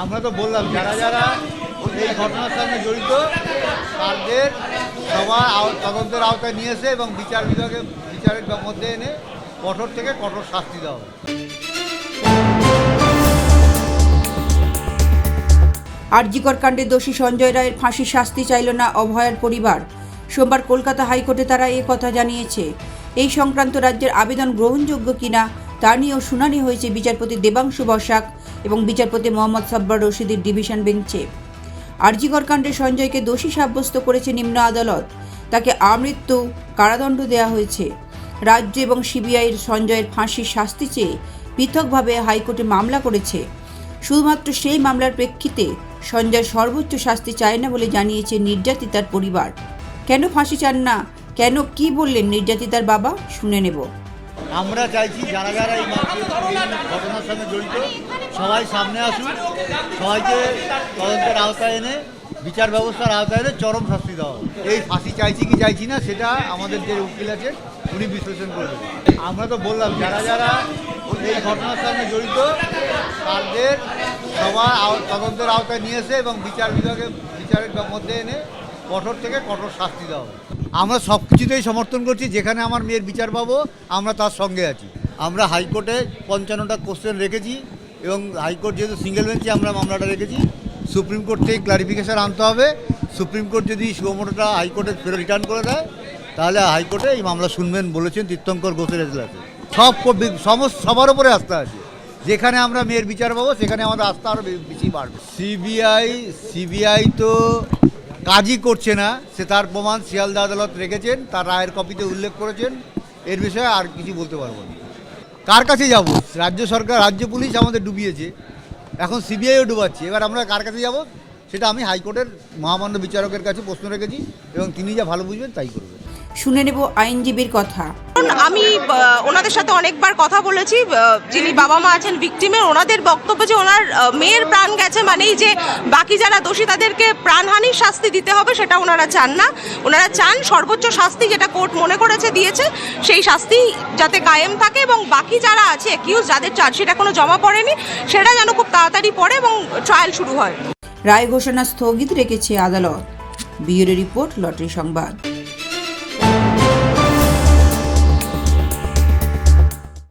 আমরা তো বললাম যারা যারা এই ঘটনার সঙ্গে জড়িত তাদের সবার তদন্তের আওতায় নিয়ে এসে এবং বিচারের মধ্যে এনে কঠোর থেকে কঠোর শাস্তি দেওয়া হবে। আরজিকর কাণ্ডে দোষী সঞ্জয় রায়ের ফাঁসির শাস্তি চাইল না অভয়ার পরিবার। সোমবার কলকাতা হাইকোর্টে তারা কথা জানিয়েছে। এই সংক্রান্ত রাজ্যের আবেদন গ্রহণযোগ্য কিনা তা নিয়েও শুনানি হয়েছে বিচারপতি দেবাংশু বসাক এবং বিচারপতি মোহাম্মদ সাব্বার রশিদের ডিভিশন বেঞ্চে। আরজিকর কাণ্ডে সঞ্জয়কে দোষী সাব্যস্ত করেছে নিম্ন আদালত। তাকে আমৃত্যু কারাদণ্ড দেওয়া হয়েছে। রাজ্য এবং সিবিআইয়ের সঞ্জয়ের ফাঁসির শাস্তি চেয়ে পৃথকভাবে হাইকোর্টে মামলা করেছে। শুধুমাত্র সেই মামলার প্রেক্ষিতে সঞ্জয় সর্বোচ্চ শাস্তি চায় না বলে জানিয়েছে নির্যাতিতার পরিবার। কেন ফাঁসি চান না, কেন কি বললেন নির্যাতিতার বাবা, শুনে নেব। আমরা চাইছি যারা যারা এই ঘটনার সঙ্গে জড়িত সবাই সামনে আসুন, সবাইকে তদন্তের আওতায় এনে বিচার ব্যবস্থার আওতায় এনে চরম শাস্তি দেওয়া। এই ফাঁসি চাইছি কি চাইছি না সেটা আমাদের যে উকিল আছেন উনি বিশ্লেষণ করবেন। আমরা তো বললাম যারা যারা এই ঘটনার সঙ্গে জড়িত তাদের সবার তদন্তের আওতায় নিয়ে এসে এবং বিচারের মধ্যে এনে কঠোর থেকে কঠোর শাস্তি দেওয়া হবে। আমরা সব কিছুতেই সমর্থন করছি, যেখানে আমার মেয়ের বিচার পাবো আমরা তার সঙ্গে আছি। আমরা হাইকোর্টে 55টা কোশ্চেন রেখেছি এবং হাইকোর্ট যেহেতু সিঙ্গেল বেঞ্চে আমরা মামলাটা রেখেছি, সুপ্রিম কোর্ট থেকে ক্লারিফিকেশান আনতে হবে। সুপ্রিম কোর্ট যদি সুমোটোটা হাইকোর্টে ফেরত রিটার্ন করে দেয় তাহলে হাইকোর্টে এই মামলা শুনবেন বলেছেন তীর্থঙ্কর ঘোষের এজলাসে। সবার উপরে আস্থা আছে। যেখানে আমরা মেয়ের বিচার পাবো সেখানে আমাদের আস্থা আরও বেশি বাড়বে। সিবিআই তো কাজই করছে না, সে তার প্রমাণ শিয়ালদা আদালত রেখেছেন, তার রায়ের কপিতে উল্লেখ করেছেন। এর বিষয়ে আর কিছু বলতে পারবো না। কার কাছে যাব? রাজ্য সরকার, রাজ্য পুলিশ আমাদের ডুবিয়েছে, এখন সিবিআইও ডুবাচ্ছে। এবার আমরা কার কাছে যাব সেটা আমি হাইকোর্টের মহামান্য বিচারকের কাছে প্রশ্ন রেখেছি এবং তিনি যা ভালো বুঝবেন তাই করবেন। শুনে নেব আইনজীবীর কথা। আমি ওনাদের সাথে অনেকবার কথা বলেছি, যিনি বাবা মা আছেন ভিকটিমের, ওনাদের বক্তব্য যে ওনার মেয়ের প্রাণ গেছে মানেই যে বাকি যারা দোষী তাদেরকে প্রাণহানির শাস্তি দিতে হবে সেটা ওনারা চান না। ওনারা চান সর্বোচ্চ শাস্তি যেটা কোর্ট মনে করেছে দিয়েছে সেই শাস্তি যাতে কায়েম থাকে এবং বাকি যারা আছে অ্যাকিউজ, যাদের চার্জশিট এখনো জমা পড়েনি সেটা যেন খুব তাড়াতাড়ি পড়ে এবং ট্রায়াল শুরু হয়। রায় ঘোষণা স্থগিত রেখেছে আদালত। ব্যুরো রিপোর্ট, লটারি সংবাদ।